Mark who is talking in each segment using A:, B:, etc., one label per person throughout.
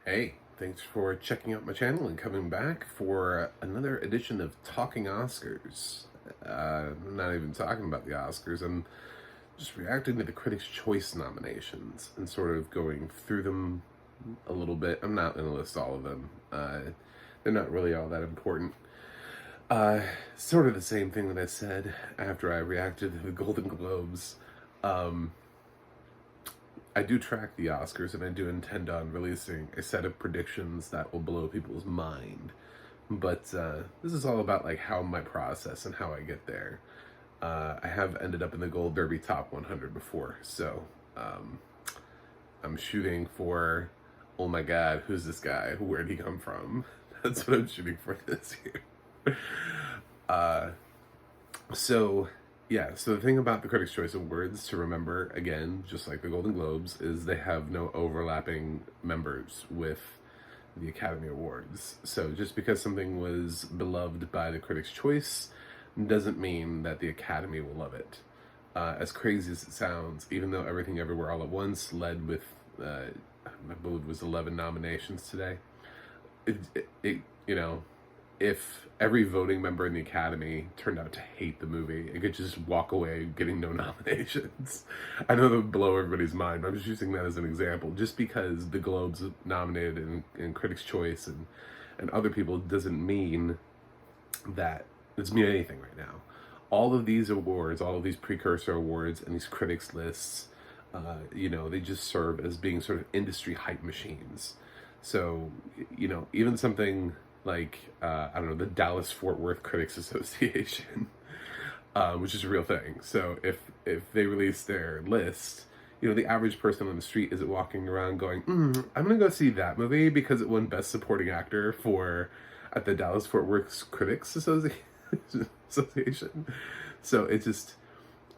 A: Hey, thanks for checking out my channel and coming back for another edition of Talking Oscars. I'm not even talking about the Oscars, I'm just reacting to the Critics' Choice nominations and sort of going through them a little bit. I'm not going to list all of them, they're not really all that important. Sort of the same thing that I said after I reacted to the Golden Globes. Um, I do track the Oscars and I do intend on releasing a set of predictions that will blow people's mind. But this is all about like how my process and how I get there. I have ended up in the Gold Derby Top 100 before, so I'm shooting for, oh my god, who's this guy? Where'd he come from? That's what I'm shooting for this year. Uh, so so the thing about the Critics' Choice Awards to remember, again, just like the Golden Globes, is they have no overlapping members with the Academy Awards. So just because something was beloved by the Critics' Choice doesn't mean that the Academy will love it. As crazy as it sounds, even though Everything Everywhere All at Once led with, I believe it was 11 nominations today, if every voting member in the Academy turned out to hate the movie, it could just walk away getting no nominations. I know that would blow everybody's mind, but I'm just using that as an example. Just because the Globes nominated in Critics' Choice and other people doesn't mean that it's mean anything right now. All of these awards, all of these precursor awards and these critics lists, they just serve as being sort of industry hype machines. So, even something like, I don't know, the Dallas-Fort Worth Critics Association, which is a real thing. So if they release their list, the average person on the street isn't walking around going, I'm going to go see that movie because it won Best Supporting Actor at the Dallas-Fort Worth Critics Association. So it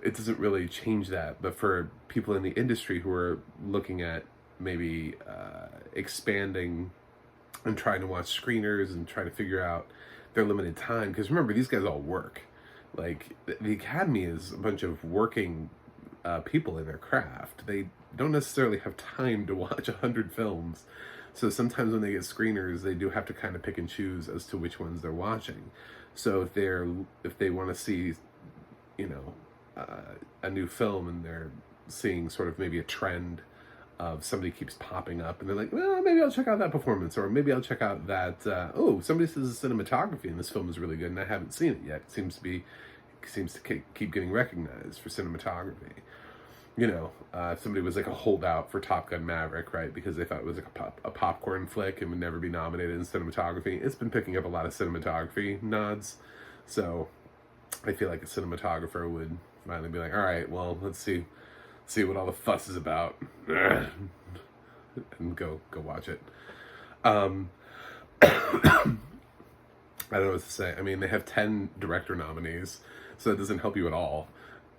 A: doesn't really change that. But for people in the industry who are looking at maybe expanding and trying to watch screeners and trying to figure out their limited time, because remember, these guys all work. Like, the Academy is a bunch of working people in their craft. They don't necessarily have time to watch 100 films. So sometimes when they get screeners, they do have to kind of pick and choose as to which ones they're watching. So if they want to see, a new film and they're seeing sort of maybe a trend of somebody keeps popping up and they're like, well, maybe I'll check out that performance, or maybe I'll check out that, somebody says the cinematography in this film is really good and I haven't seen it yet. It seems to keep getting recognized for cinematography. Somebody was like a holdout for Top Gun Maverick, right? Because they thought it was like a popcorn flick and would never be nominated in cinematography. It's been picking up a lot of cinematography nods. So I feel like a cinematographer would finally be like, all right, well, let's see what all the fuss is about, and go watch it. I don't know what to say. I mean, they have 10 director nominees, so that doesn't help you at all.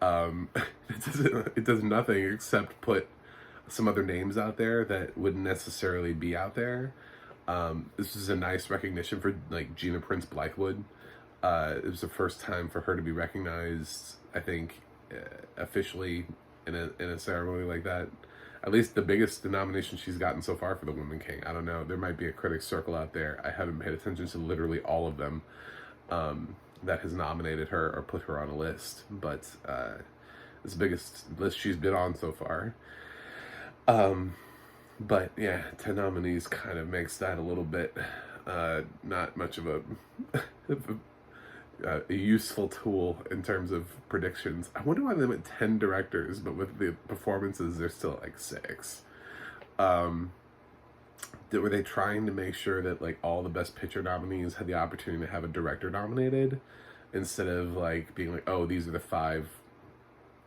A: It does nothing except put some other names out there that wouldn't necessarily be out there. This is a nice recognition for like Gina Prince Blythewood. It was the first time for her to be recognized, I think, officially in a ceremony like that. At least the biggest nomination she's gotten so far for the Woman King. I don't know. There might be a critics circle out there. I haven't paid attention to literally all of them that has nominated her or put her on a list. But it's the biggest list she's been on so far. But yeah, 10 nominees kind of makes that a little bit not much of a useful tool in terms of predictions. I wonder why they went 10 directors, but with the performances, they're still like 6. Were they trying to make sure that like all the Best Picture nominees had the opportunity to have a director nominated, instead of like being like, oh, these are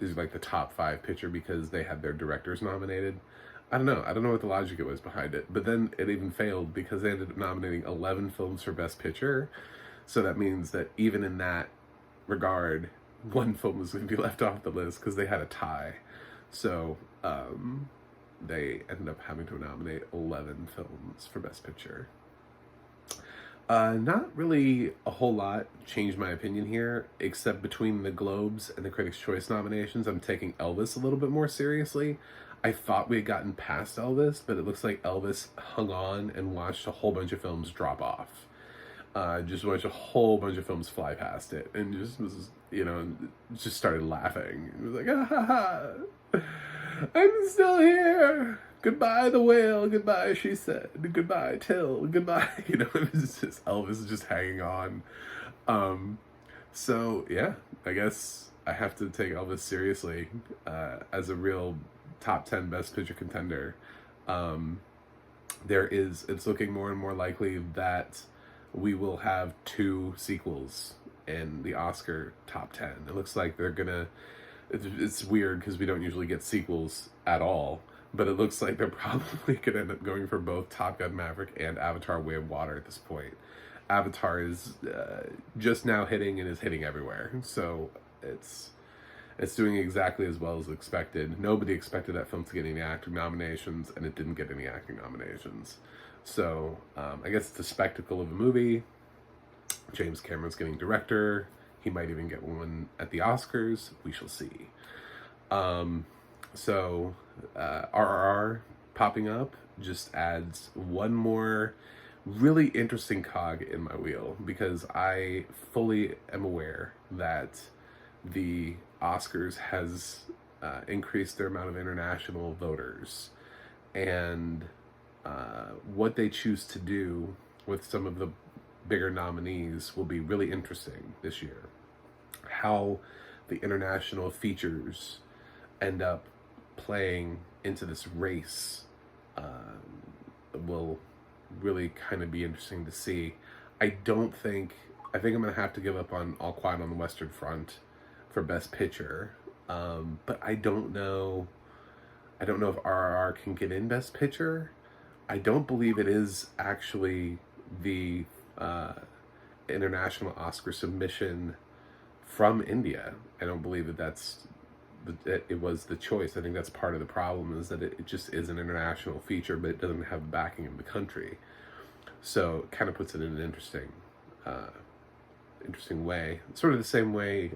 A: like the top 5 picture because they had their directors nominated? I don't know what the logic was behind it. But then it even failed because they ended up nominating 11 films for Best Picture. So that means that even in that regard, one film was going to be left off the list because they had a tie. So they ended up having to nominate 11 films for Best Picture. Not really a whole lot changed my opinion here, except between the Globes and the Critics' Choice nominations, I'm taking Elvis a little bit more seriously. I thought we had gotten past Elvis, but it looks like Elvis hung on and watched a whole bunch of films drop off. Just watched a whole bunch of films fly past it, and just was, just started laughing. It was like, ah, ha, ha. I'm still here. Goodbye, the whale. Goodbye, she said. Goodbye, Till. Goodbye. It was just Elvis just hanging on. So yeah, I guess I have to take Elvis seriously as a real top 10 best picture contender. It's looking more and more likely that we will have 2 sequels in the Oscar top 10. It looks like they're gonna, it's weird because we don't usually get sequels at all, but it looks like they're probably gonna end up going for both Top Gun Maverick and Avatar Way of Water at this point. Avatar is just now hitting and is hitting everywhere, so it's doing exactly as well as expected. Nobody expected that film to get any acting nominations, and it didn't get any acting nominations. So I guess it's a spectacle of a movie. James Cameron's getting director. He might even get one at the Oscars. We shall see. So RRR popping up just adds one more really interesting cog in my wheel, because I fully am aware that the Oscars has increased their amount of international voters, and what they choose to do with some of the bigger nominees will be really interesting this year. How the international features end up playing into this race will really kind of be interesting to see. I think I'm going to have to give up on All Quiet on the Western Front for Best Picture, but I don't know if RRR can get in Best Picture. I don't believe it is actually the international Oscar submission from India. I don't believe that it was the choice. I think that's part of the problem, is that it just is an international feature, but it doesn't have backing in the country. So it kind of puts it in an interesting way. Sort of the same way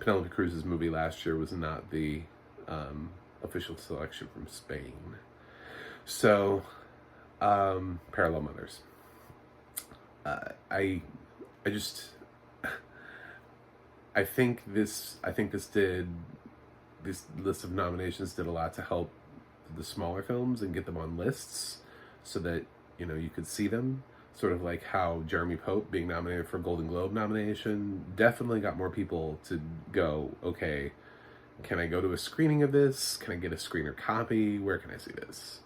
A: Penelope Cruz's movie last year was not the official selection from Spain. So, Parallel Mothers. I think this list of nominations did a lot to help the smaller films and get them on lists, so that you could see them. Sort of like how Jeremy Pope being nominated for a Golden Globe nomination definitely got more people to go, okay, can I go to a screening of this? Can I get a screener copy? Where can I see this?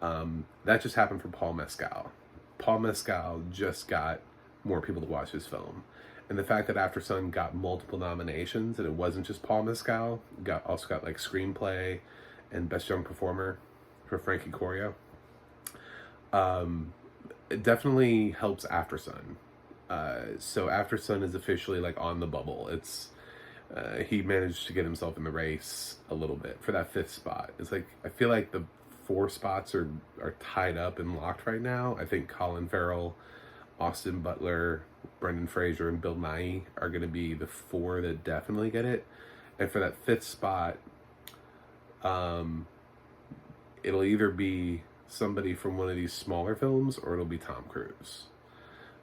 A: That just happened for Paul Mescal. Paul Mescal just got more people to watch his film. And the fact that After Sun got multiple nominations, and it wasn't just Paul Mescal, also got like Screenplay and Best Young Performer for Frankie Corio. It definitely helps After Sun. So After Sun is officially like on the bubble. It's he managed to get himself in the race a little bit for that 5th spot. It's like, I feel like the 4 spots are tied up and locked right now. I think Colin Farrell, Austin Butler, Brendan Fraser, and Bill Nighy are going to be the 4 that definitely get it. And for that 5th spot, it'll either be somebody from one of these smaller films, or it'll be Tom Cruise.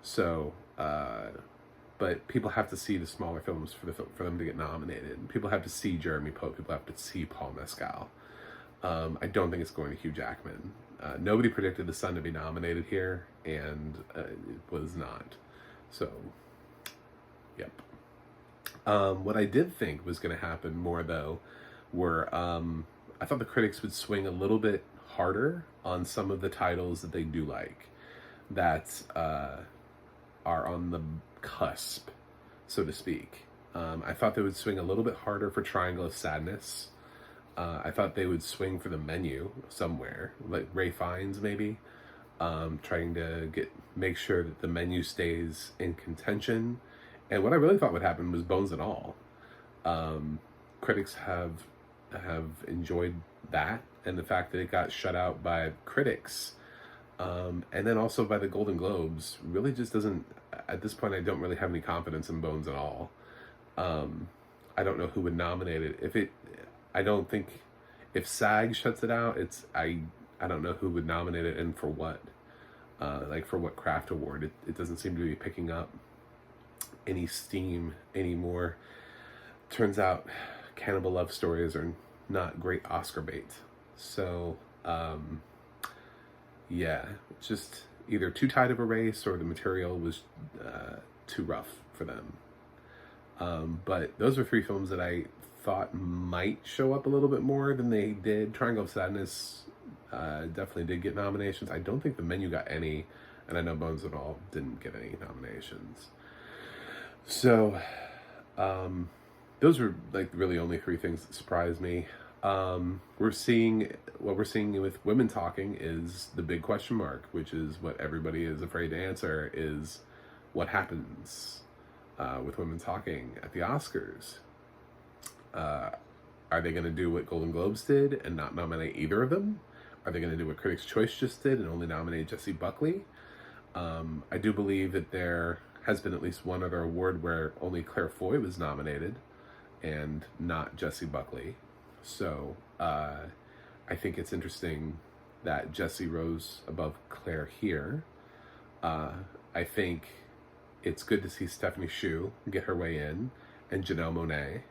A: So, but people have to see the smaller films for them to get nominated. People have to see Jeremy Pope. People have to see Paul Mescal. I don't think it's going to Hugh Jackman. Nobody predicted The Sun to be nominated here, and it was not. So, yep. What I did think was going to happen more, though, were I thought the critics would swing a little bit harder on some of the titles that they do like, that are on the cusp, so to speak. I thought they would swing a little bit harder for Triangle of Sadness. I thought they would swing for The Menu somewhere, like Ray Fiennes maybe, trying to make sure that The Menu stays in contention. And what I really thought would happen was Bones and All. Critics have enjoyed that, and the fact that it got shut out by critics, and then also by the Golden Globes, really just doesn't, at this point I don't really have any confidence in Bones and All. I don't know who would nominate it. I don't think If SAG shuts it out, I don't know who would nominate it and for what. Like for what craft award. It doesn't seem to be picking up any steam anymore. Turns out cannibal love stories are not great Oscar bait. So, yeah, it's just either too tight of a race or the material was too rough for them. But those are three films that I thought might show up a little bit more than they did. Triangle of Sadness definitely did get nominations. I don't think The Menu got any, and I know Bones and All didn't get any nominations. So, those were like really only three things that surprised me. We're seeing with women talking is the big question mark, which is what everybody is afraid to answer, is what happens with women talking at the Oscars. Are they going to do what Golden Globes did and not nominate either of them? Are they going to do what Critics' Choice just did and only nominate Jessie Buckley? I do believe that there has been at least one other award where only Claire Foy was nominated and not Jessie Buckley. So I think it's interesting that Jessie rose above Claire here. I think it's good to see Stephanie Hsu get her way in, and Janelle Monáe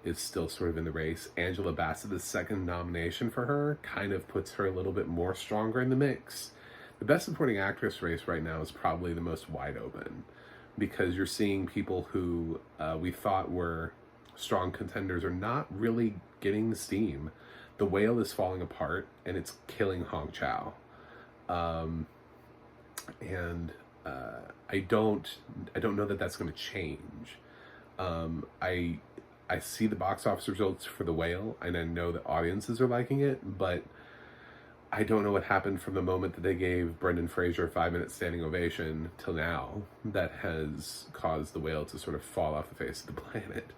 A: is still sort of in the race. Angela Bassett's second nomination for her kind of puts her a little bit more stronger in the mix. The Best Supporting Actress race right now is probably the most wide open, because you're seeing people who we thought were strong contenders are not really getting the steam. The Whale is falling apart, and it's killing Hong Chow. And I don't know that that's going to change. I see the box office results for The Whale, and I know that audiences are liking it, but I don't know what happened from the moment that they gave Brendan Fraser a 5-minute standing ovation till now that has caused The Whale to sort of fall off the face of the planet.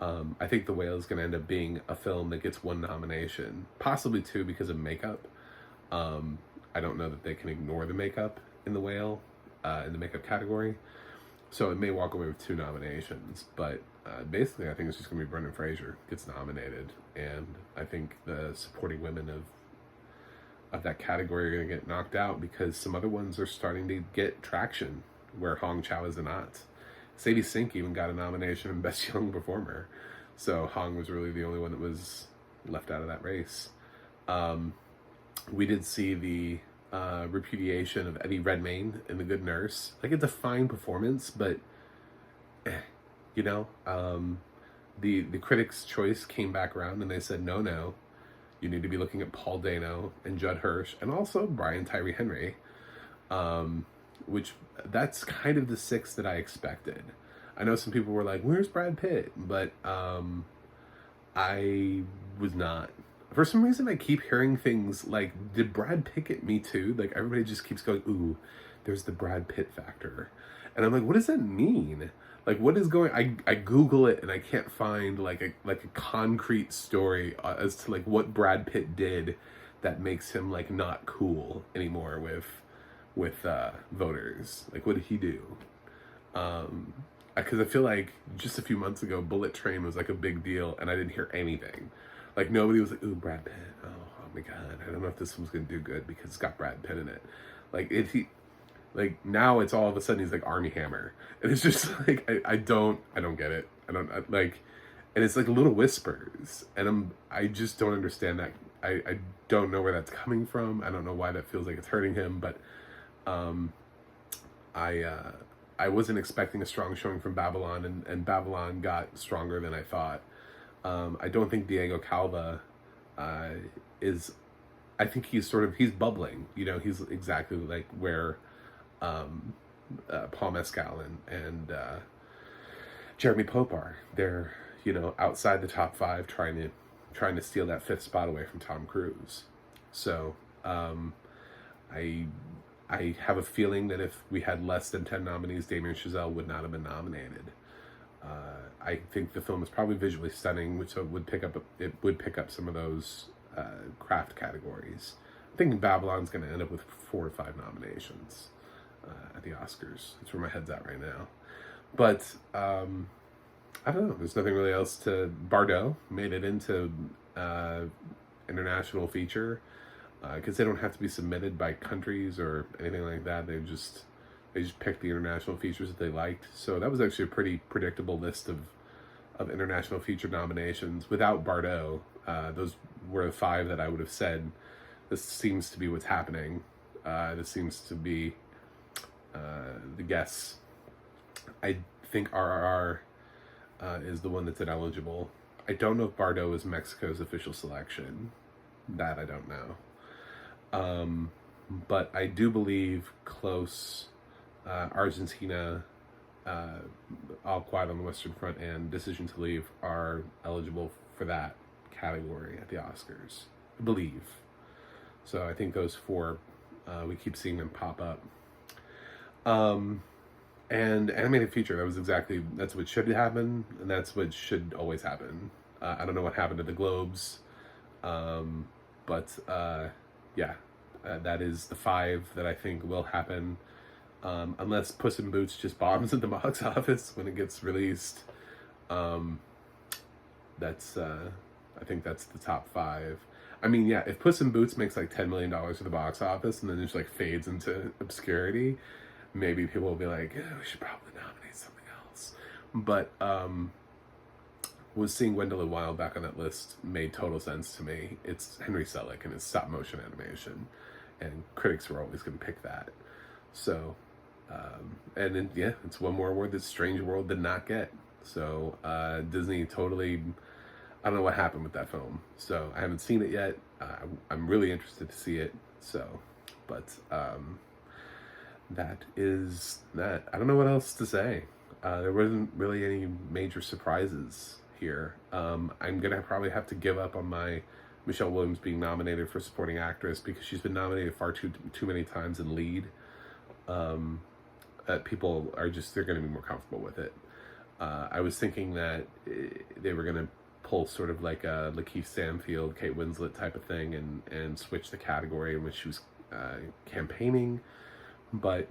A: I think The Whale is going to end up being a film that gets one nomination, possibly two because of makeup. I don't know that they can ignore the makeup in The Whale, in the makeup category. So it may walk away with two nominations, but basically I think it's just going to be Brendan Fraser gets nominated, and I think the supporting women of that category are going to get knocked out because some other ones are starting to get traction where Hong Chow is not. Sadie Sink even got a nomination in Best Young Performer, so Hong was really the only one that was left out of that race. We did see the repudiation of Eddie Redmayne in The Good Nurse. Like, it's a fine performance, but you know, the Critics' Choice came back around and they said no, you need to be looking at Paul Dano and Judd Hirsch and also Brian Tyree Henry, which that's kind of the six that I expected. I know some people were like, where's Brad Pitt? But I was not. For some reason, I keep hearing things like, did Brad Pitt get Me Too? Like, everybody just keeps going, ooh, there's the Brad Pitt factor. And I'm like, what does that mean? Like, what is going... I Google it, and I can't find, like a concrete story as to, like, what Brad Pitt did that makes him, like, not cool anymore with voters. Like, what did he do? Because I feel like just a few months ago, Bullet Train was, like, a big deal, and I didn't hear anything. Like, nobody was like, ooh, Brad Pitt. Oh my God. I don't know if this one's going to do good because it's got Brad Pitt in it. Like, now it's all of a sudden he's like Armie Hammer. And it's just like, I don't get it. And it's like little whispers. And I just don't understand that. I don't know where that's coming from. I don't know why that feels like it's hurting him. But I wasn't expecting a strong showing from Babylon, and Babylon got stronger than I thought. I don't think Diego Calva is... I think he's bubbling. You know, he's exactly like where Paul Mescal and Jeremy Pope are. They're, you know, outside the top 5 trying to steal that 5th spot away from Tom Cruise. So I have a feeling that if we had less than 10 nominees, Damien Chazelle would not have been nominated. I think the film is probably visually stunning, which would pick up some of those craft categories. I think Babylon's going to end up with 4 or 5 nominations at the Oscars. That's where my head's at right now. But I don't know. There's nothing really else to... Bardot made it into international feature, because they don't have to be submitted by countries or anything like that. They just picked the international features that they liked. So that was actually a pretty predictable list of international feature nominations. Without Bardot, those were the 5 that I would have said, this seems to be what's happening. This seems to be the guess. I think RRR is the one that's ineligible. I don't know if Bardot is Mexico's official selection. That I don't know. But I do believe Close, Argentina, All Quiet on the Western Front, and Decision to Leave are eligible for that category at the Oscars. I believe. So I think those 4, we keep seeing them pop up. And animated feature, that's what should happen, and that's what should always happen. I don't know what happened to the Globes, but yeah, that is the 5 that I think will happen, unless Puss in Boots just bombs at the box office when it gets released. That's I think that's the top 5. I mean, yeah, if Puss in Boots makes like $10 million at the box office and then just like fades into obscurity, maybe people will be like, we should probably nominate something else. But was seeing Wendell and Wild back on that list made total sense to me. It's Henry Selick and his stop motion animation, and critics were always going to pick that. So, and then, yeah, it's one more award that Strange World did not get. So Disney totally, I don't know what happened with that film. So I haven't seen it yet. I'm really interested to see it. So, but that is that. I don't know what else to say. There wasn't really any major surprises here. I'm gonna probably have to give up on my Michelle Williams being nominated for supporting actress, because she's been nominated far too many times in lead. People are just, they're gonna be more comfortable with it. I was thinking that they were gonna pull sort of like a Lakeith Stanfield, Kate Winslet type of thing, and switch the category in which she was campaigning. But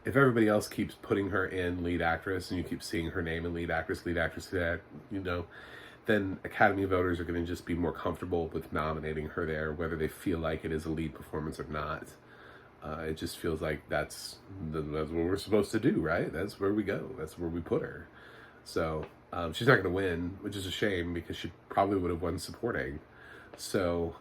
A: if everybody else keeps putting her in lead actress, and you keep seeing her name in lead actress, you know, then Academy voters are going to just be more comfortable with nominating her there, whether they feel like it is a lead performance or not. It just feels like that's what we're supposed to do, right? That's where we go. That's where we put her. So she's not going to win, which is a shame, because she probably would have won supporting. So,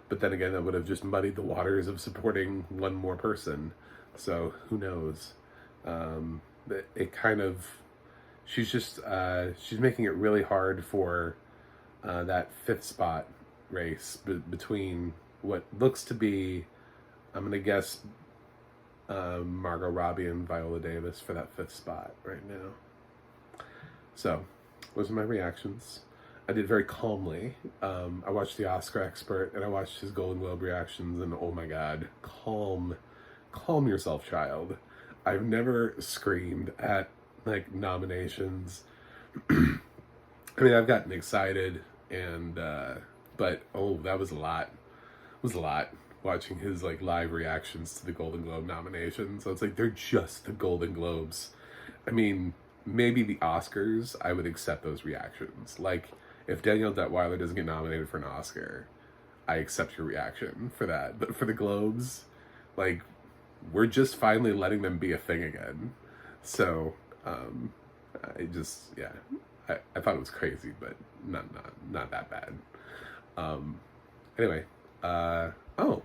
A: but then again, that would have just muddied the waters of supporting one more person. So who knows? It kind of, she's making it really hard for that 5th spot race between what looks to be, I'm going to guess, Margot Robbie and Viola Davis for that 5th spot right now. So those are my reactions. I did very calmly. I watched The Oscar Expert, and I watched his Golden Globe reactions, and oh my God, calm yourself, child. I've never screamed at like nominations. I mean, I've gotten excited, and but oh, that was a lot. It was a lot watching his like live reactions to the Golden Globe nominations. So it's like, they're just the Golden Globes. I mean, maybe the Oscars, I would accept those reactions. Like, if Danielle Detweiler doesn't get nominated for an Oscar, I accept your reaction for that. But for the Globes, like, we're just finally letting them be a thing again. So, I just, yeah, I thought it was crazy, but not that bad. Anyway, oh,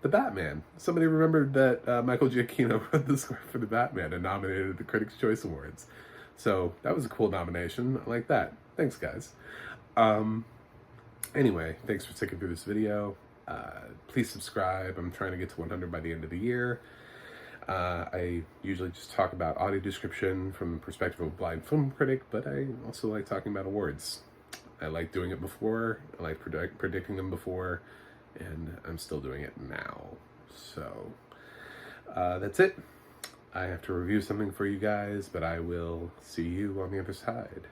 A: the Batman. Somebody remembered that Michael Giacchino wrote the score for the Batman and nominated at the Critics' Choice Awards. So that was a cool nomination. I like that. Thanks, guys. Anyway, thanks for sticking through this video. Please subscribe. I'm trying to get to 100 by the end of the year. I usually just talk about audio description from the perspective of a blind film critic, but I also like talking about awards. I like doing it before. I like predicting them before, and I'm still doing it now. So that's it. I have to review something for you guys, but I will see you on the other side.